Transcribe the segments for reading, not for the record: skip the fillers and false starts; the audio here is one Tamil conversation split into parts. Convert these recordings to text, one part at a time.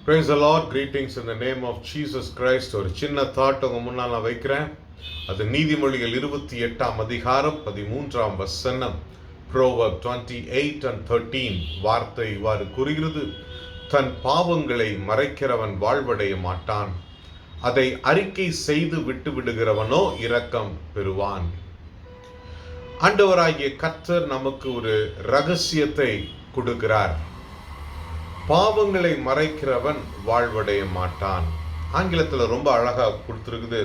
Praise the Lord. Greetings in the name of Jesus Christ. ஒரு சின்ன தாட் உங்க முன்னால் நான் வைக்கிறேன். அது நீதிமொழிகள் 28ஆம் அதிகாரம் 13ஆம் வசனம். Proverbs 28 and 13 வார்த்தை இவ்வாறு கூறுகிறது, தன் பாவங்களை மறைக்கிறவன் வாழ்வடைய மாட்டான், அதை அறிக்கை செய்து விட்டு விடுகிறவனோ இரக்கம் பெறுவான். ஆண்டவராகிய கர்த்தர் நமக்கு ஒரு ரகசியத்தை கொடுக்கிறார். பாவங்களை மறைக்கிறவன் வாழ்வடைய மாட்டான். ஆங்கிலத்தில் ரொம்ப அழகா கொடுத்திருக்குது,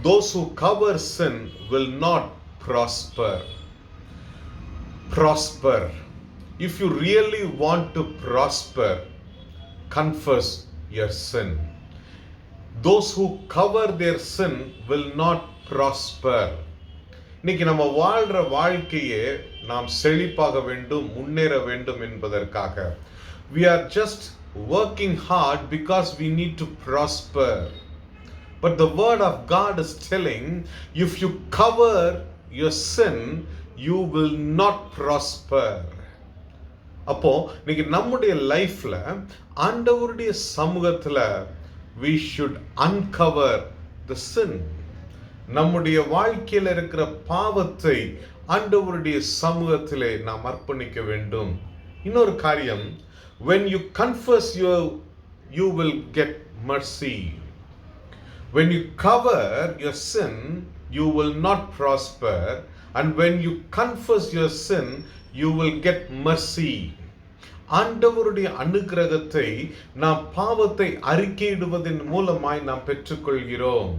those who cover sin will not prosper. If you really want to prosper, confess your sin. Those who cover their sin will not prosper. இன்னைக்கு நம்ம வாழ்ற வாழ்க்கையே நாம் செழிப்பாக வேண்டும், முன்னேற வேண்டும் என்பதற்காக. We are just working hard because we need to prosper. But the word of God is telling, if you cover your sin, you will not prosper. அப்போ இன்னைக்கு நம்முடைய லைஃப்ல ஆண்டவருடைய சமூகத்துல we should uncover the sin. நம்முடைய வாழ்க்கையில் இருக்கிற பாவத்தை ஆண்டவருடைய சமூகத்திலே நாம் அர்ப்பணிக்க வேண்டும். இன்னொரு காரியம், when you confess you will get mercy. When you cover your sin, you will not prosper, and when you confess your sin, you will get mercy. ஆண்டவருடைய அனுக்கிரகத்தை நாம் பாவத்தை அறிக்கையிடுவதன் மூலமாய் நாம் பெற்றுக்கொள்கிறோம்.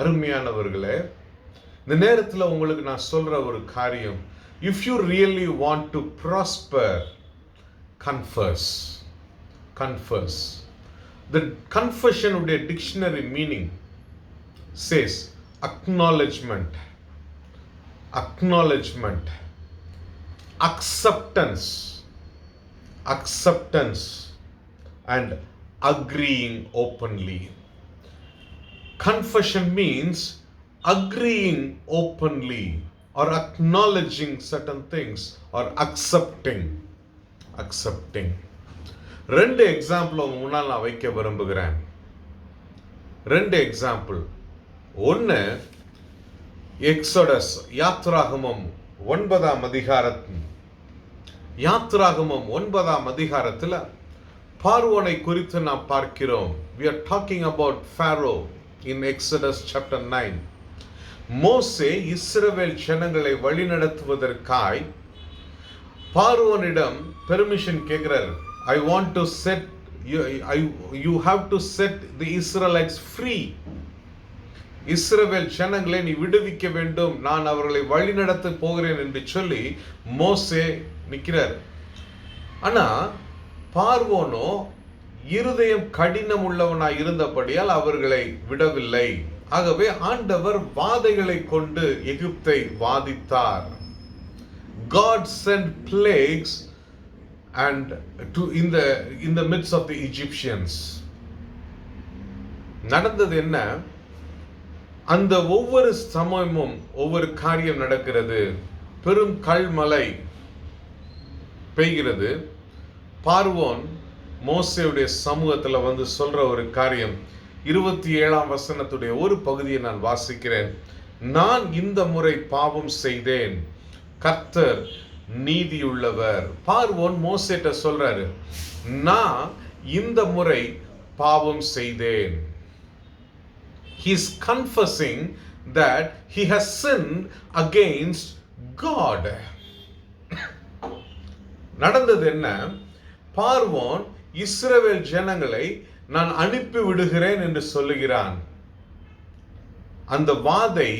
அருமையானவர்களே, இந்த நேரத்தில் உங்களுக்கு நான் சொல்ற ஒரு காரியம், if you really want to prosper, confess. The confession உடைய dictionary meaning says acknowledgement, acceptance and agreeing openly. Confession means agreeing openly or acknowledging certain things or accepting. ரெண்டு எக்ஸாம்பிள் உங்க முன்னால் நான் வைக்க விரும்புகிறேன். ரெண்டு எக்ஸாம்பிள். ஒன்று, எக்ஸோடஸ் யாத்ராகமம் 9ஆம் அதிகாரத்தில் பார்வோனை குறித்து நாம் பார்க்கிறோம். We are talking about Pharaoh in Exodus chapter 9. மோசே இஸ்ரவேல் ஜனங்களை வழிநடத்துவதற்காய் பார்வோனிடம் பெர்மிஷன் கேட்கிறார். I want to set you have to set the Israelites free. இஸ்ரவேல் ஜனங்களை நீ விடுவிக்க வேண்டும், நான் அவர்களை வழிநடத்த போகிறேன் என்று சொல்லி மோசே நிற்கிறார். ஆனா பார்வோனோ இருதயம் கடினம் உள்ளவனாய் இருந்தபடியால் அவர்களை விடவில்லை. ஆகவே ஆண்டவர் வாதைகளை கொண்டு எகிப்தை வாதித்தார். God sent plagues and in the midst of the Egyptians. நடந்தது என்ன? அந்த ஒவ்வொரு சமயமும் ஒவ்வொரு காரியம் நடக்கிறது. பெரும் கல்மழை பெய்கிறது. பார்வோன் மோசேயுடைய சமூகத்துல வந்து சொல்ற ஒரு காரியம், 27ஆம் வசனத்துடைய ஒரு பகுதியை நான் வாசிக்கிறேன். நான் இந்த முறை பாவம் செய்தேன், கர்த்தர் நீதியுள்ளவர். பார்வோன் மோசேட்ட சொல்றாரு, நான் இந்த முறை பாவம் செய்தேன். He is confessing that he has sinned against God. நடந்தது என்ன? பார்வோன் இஸ்ரவேல் ஜனங்களை நான் அனுப்பி விடுகிறேன் என்று சொல்லுகிறான். அந்த வாதை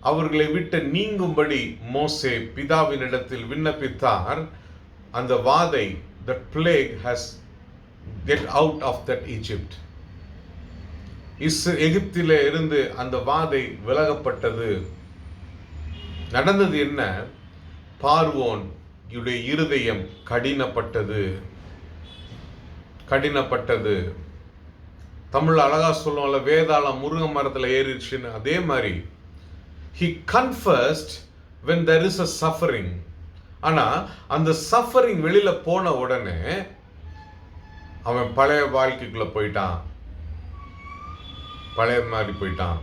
அவர்களை விட்டு நீங்கும்படி மோசே பிதாவினிடத்தில் விண்ணப்பித்தார். அந்த வாதை, the plague has get out of that Egypt. எகிப்திலே இருந்து அந்த வாதை விலகப்பட்டது. நடந்தது என்ன? பார்வோன் இருதயம் கடினப்பட்டது. தமிழ் அழகா சொல்லுவோம்ல, வேதாளம் முருங்க மரத்துல ஏறிடுச்சுன்னு. அதே மாதிரி he confessed when there is a suffering. ஆனா அந்த சஃபரிங் வெளியில போன உடனே அவன் பழைய வாழ்க்கைக்குள்ள போயிட்டான், பழைய மாதிரி போயிட்டான்.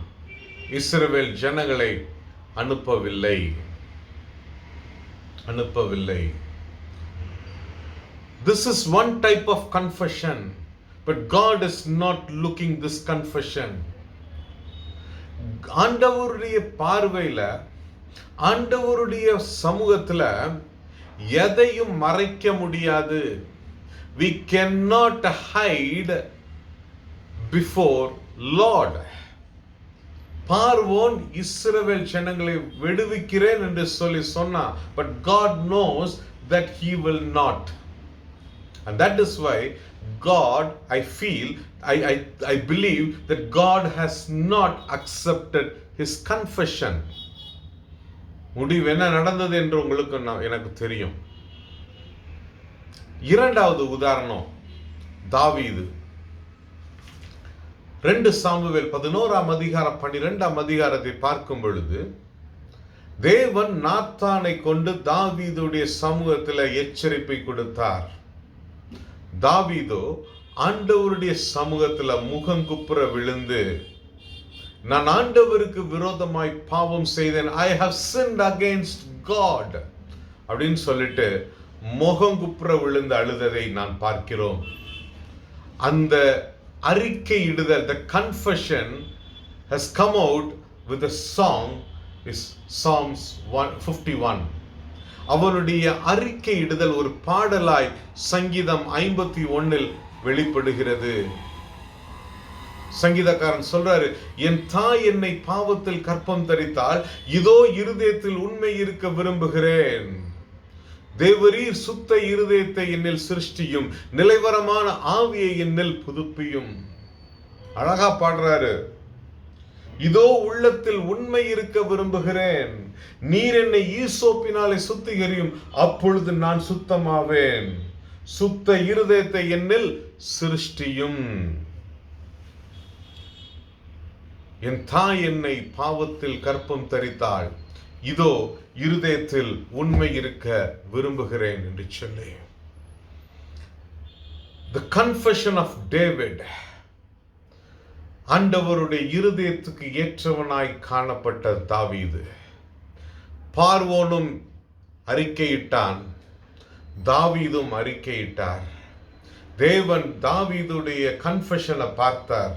இஸ்ரவேல் ஜனங்களை அனுப்பவில்லை. This is one type of confession, but God is not looking this confession. ஆண்டவருடைய பார்வையில, ஆண்டவருடைய சமூகத்துல எதையும் மறைக்க முடியாது. We cannot hide before Lord. பார்வோன் இஸ்ரவேல் ஜனங்களை விடுவிக்கிறேன் என்று சொல்லி சொன்னான். But God knows that he will not. And that is why God, I believe that God has not accepted his confession. முடிவு என்ன நடந்தது என்று உங்களுக்கு எனக்கு தெரியும். இரண்டாவது உதாரணம் தாவீது. 2 சாமுவேல் 11ஆம் அதிகாரம் 12ஆம் அதிகாரத்தை பார்க்கும் பொழுது தேவன் நாத்தானை கொண்டு தாவீதுடைய சமூகத்தில் எச்சரிப்பை கொடுத்தார். தாவீதோ ஆண்டவருடைய சமூகத்தில் முகங்குப்புற விழுந்து, நான் ஆண்டவருக்கு விரோதமாய் பாவம் செய்தேன், I have sinned against God அப்படின்னு சொல்லிட்டு முகங்குப்புற விழுந்து அழுததை நான் பார்க்கிறோம். அந்த அறிக்கையிடுதல், the confession has come out with a song, is Psalms 51. அவருடைய அறிக்கையிடுதல் ஒரு பாடலாய் சங்கீதம் 51 வெளிப்படுகிறது. சங்கீதக்காரன் சொல்றாரு, என் தாய் என்னை பாவத்தில் கற்பம் தரித்தால், இதோ இருதயத்தில் உண்மை இருக்க விரும்புகிறேன். தேவரீர் சுத்த இருதயத்தை என்னில் சிருஷ்டியும், நிலைவரமான ஆவியை என்னில் புதுப்பியும். அழகா பாடுறாரு. இதோ உள்ளத்தில் உண்மை இருக்க விரும்புகிறேன், நீர் என்னை ஈசோப்பினாலே சுத்திகரியும், அப்பொழுது நான் சுத்தமாவேன். சுத்த இருதயத்தை என்னில் சிருஷ்டியும். என் தாய் என்னை பாவத்தில் கற்பம் தரித்தாள், இதோ இருதயத்தில் உண்மை இருக்க விரும்புகிறேன் என்று சொல்லி. The confession of David, ஆண்டவருடைய இருதயத்துக்கு ஏற்றவனாய் காணப்பட்ட தாவீது. பார்வோனும் அறிக்கையிட்டான், தாவீதும் அறிக்கையிட்டார். தேவன் தாவீதுடைய கன்ஃபெஷனை பார்த்தார்.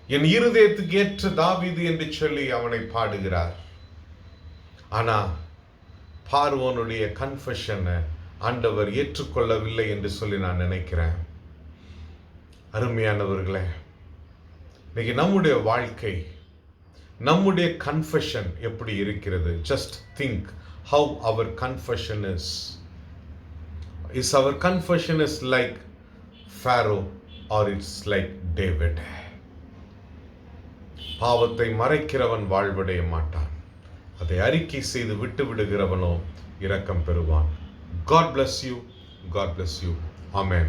என் இருதயத்துக்கு ஏற்ற தாவீது என்று சொல்லி அவனை பாடுகிறார். ஆனா பார்வோனுடைய கன்ஃபெஷனை ஆண்டவர் ஏற்றுக்கொள்ளவில்லை என்று சொல்லி நான் நினைக்கிறேன். அருமையானவர்களே, இன்னைக்கு நம்முடைய வாழ்க்கை, நம்முடைய கன்ஃபெஷன் எப்படி இருக்கிறது? Just think how our confession is. Is our confession is like Pharaoh or it's like David? பாவத்தை மறைக்கிறவன் வாழ்வடைய மாட்டான், அதை அறிக்கை செய்து விட்டு விடுகிறவனோ இரக்கம் பெறுவான். God bless you. God bless you. Amen.